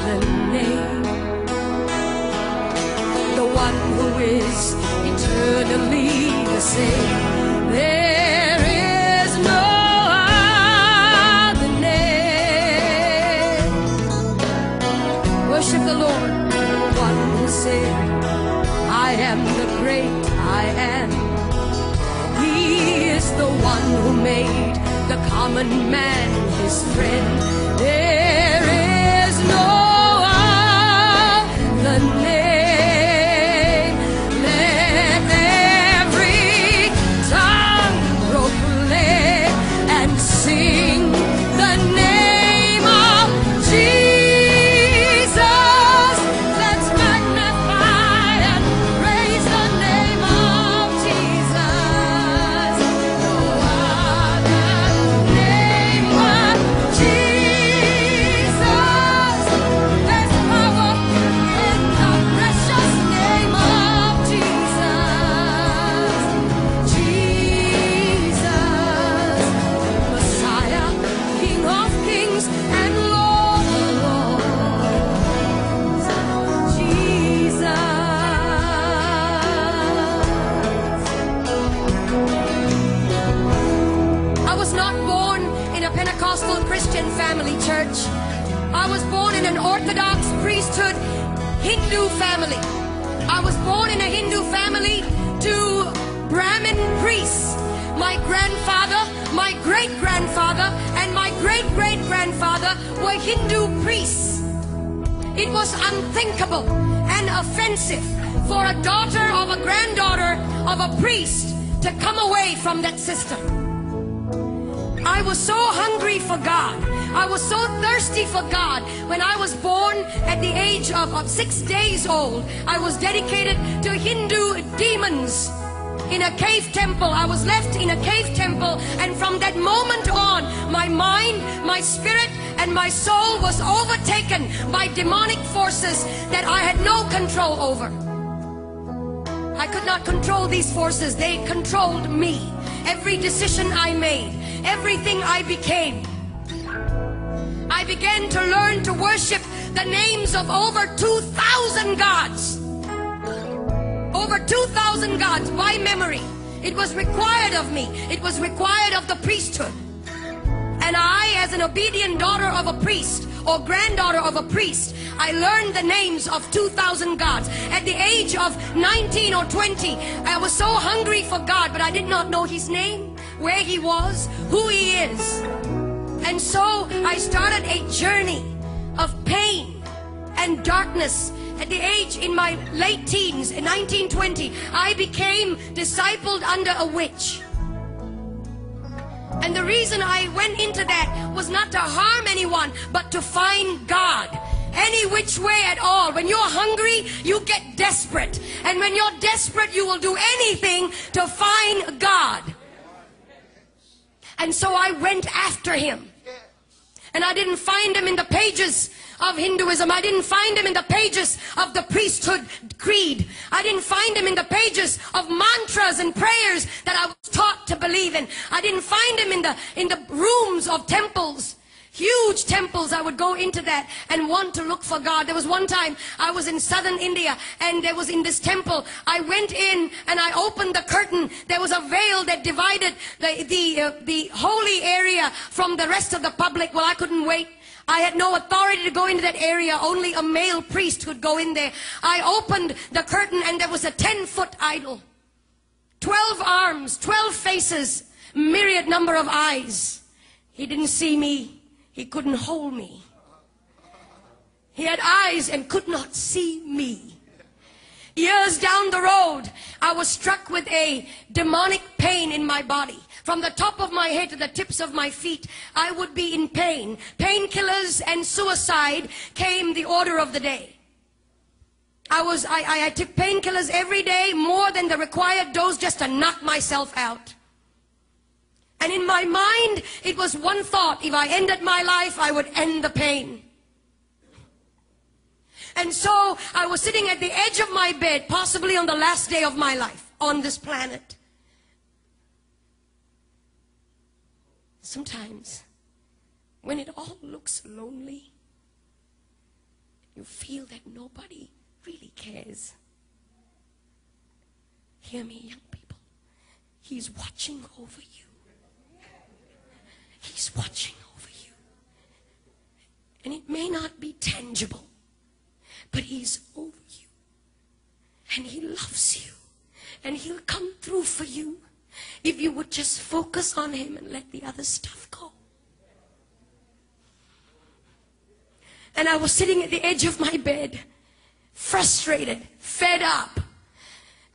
the name, the one who is eternally the same. There is no other name. Worship the Lord, the one who said, I am the great I am. He is the one who made the common man his friend. There is no other name. Let every tongue proclaim and sing the name of Jesus. Let's magnify and praise the name of Jesus. No other name but Jesus. There's power in the precious name of Jesus. Jesus, Messiah, King of kings and Lord of lords. Jesus. I was not born in a Pentecostal Christian family, church. I was born in an Orthodox priesthood Hindu family. I was born in a Hindu family to Brahmin priests. My grandfather, my great-grandfather, and my great-great-grandfather were Hindu priests. It was unthinkable and offensive for a daughter of a granddaughter of a priest to come away from that system. I was so hungry for God. I was so thirsty for God. When I was born at the age of 6 days old, I was dedicated to Hindu demons in a cave temple. I was left in a cave temple, and from that moment on, my mind, my spirit, and my soul was overtaken by demonic forces that I had no control over. I could not control these forces. They controlled me. Every decision I made, everything I became. I began to learn to worship the names of over 2,000 gods. Over 2,000 gods by memory. It was required of me. It was required of the priesthood. And I, as an obedient daughter of a priest or granddaughter of a priest, I learned the names of 2,000 gods. At the age of 19 or 20, I was so hungry for God, but I did not know His name, where He was, who He is. And so I started a journey of pain and darkness. At the age, in my late teens, in 1920, I became discipled under a witch. And the reason I went into that was not to harm anyone, but to find God. Any which way at all. When you're hungry, you get desperate. And when you're desperate, you will do anything to find God. And so I went after Him. And I didn't find Him in the pages of Hinduism. I didn't find Him in the pages of the priesthood creed. I didn't find Him in the pages of mantras and prayers that I was taught to believe in. I didn't find Him in the rooms of temples. Huge temples. I would go into that and want to look for God. There was one time I was in southern India, and there was in this temple. I went in and I opened the curtain. There was a veil that divided the holy area from the rest of the public. Well, I couldn't wait. I had no authority to go into that area. Only a male priest could go in there. I opened the curtain, and there was a 10-foot idol. 12 arms, 12 faces, myriad number of eyes. He didn't see me. He couldn't hold me. He had eyes and could not see me. Years down the road, I was struck with a demonic pain in my body. From the top of my head to the tips of my feet, I would be in pain. Painkillers and suicide came the order of the day. I took painkillers every day, more than the required dose, just to knock myself out. And in my mind, it was one thought: if I ended my life, I would end the pain. And so I was sitting at the edge of my bed, possibly on the last day of my life on this planet. Sometimes, when it all looks lonely, You feel that nobody really cares. Hear me, young people. He's watching over you. He's watching over you. And it may not be tangible, but He's over you. And He loves you. And He'll come through for you if you would just focus on Him and let the other stuff go. And I was sitting at the edge of my bed, frustrated, fed up.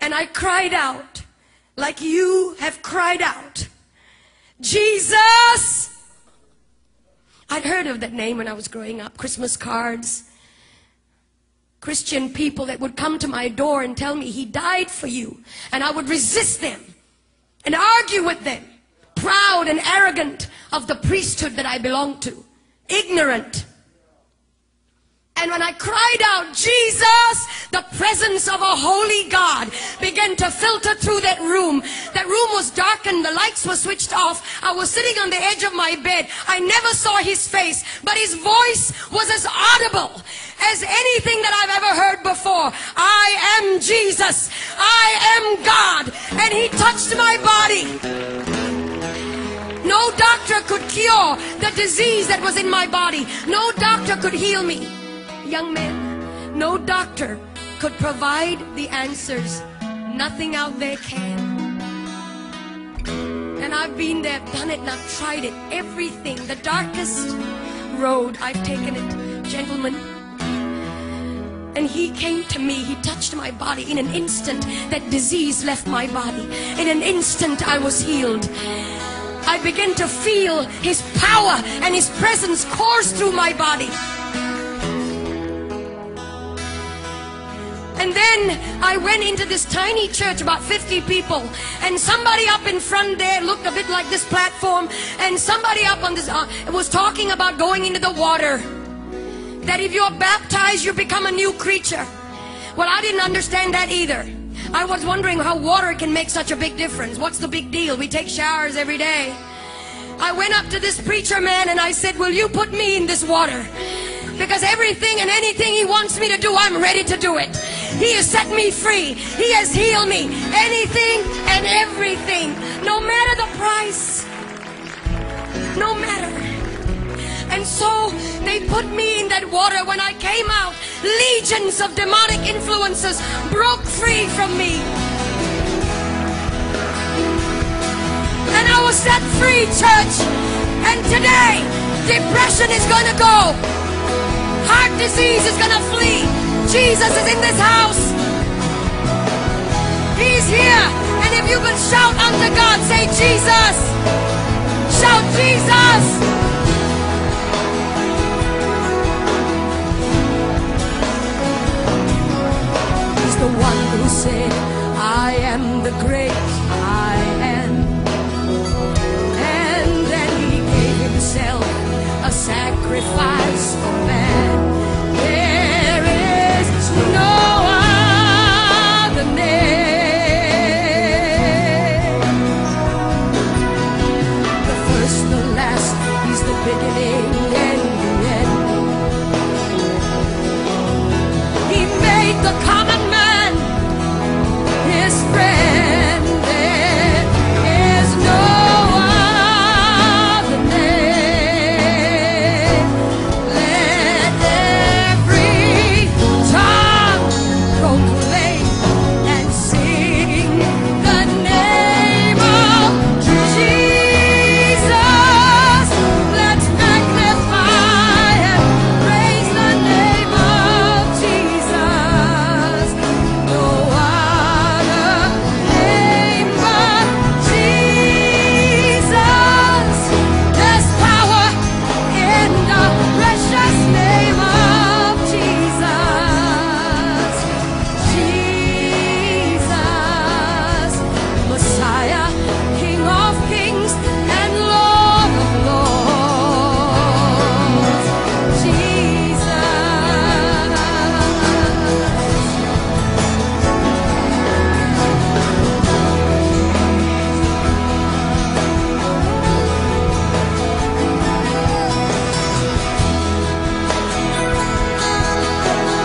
And I cried out, like you have cried out, Jesus! I'd heard of that name when I was growing up. Christmas cards. Christian people that would come to my door and tell me He died for you. And I would resist them and argue with them. Proud and arrogant of the priesthood that I belonged to. Ignorant. And when I cried out, Jesus, the presence of a holy God began to filter through that room. That room was darkened. The lights were switched off. I was sitting on the edge of my bed. I never saw His face, but His voice was as audible as anything that I've ever heard before. I am Jesus. I am God. And He touched my body. No doctor could cure the disease that was in my body. No doctor could heal me. Young men, no doctor could provide the answers. Nothing out there can. And I've been there, done it, and I've tried it. Everything, the darkest road, I've taken it. Gentlemen. And He came to me. He touched my body. In an instant, that disease left my body. In an instant, I was healed. I began to feel His power and His presence course through my body. And then I went into this tiny church, about 50 people, and somebody up in front there looked a bit like this platform, and somebody up on this was talking about going into the water, that if you're baptized you become a new creature. Well, I didn't understand that either. I was wondering how water can make such a big difference. What's the big deal? We take showers every day. I went up to this preacher man and I said, will you put me in this water? Because everything and anything He wants me to do, I'm ready to do it. He has set me free. He has healed me. Anything and everything. No matter the price. No matter. And so they put me in that water. When I came out, legions of demonic influences broke free from me. And I was set free, church. And today, depression is going to go. Heart disease is going to flee. Jesus is in this house. He's here. And if you will shout unto God, say Jesus. Shout Jesus.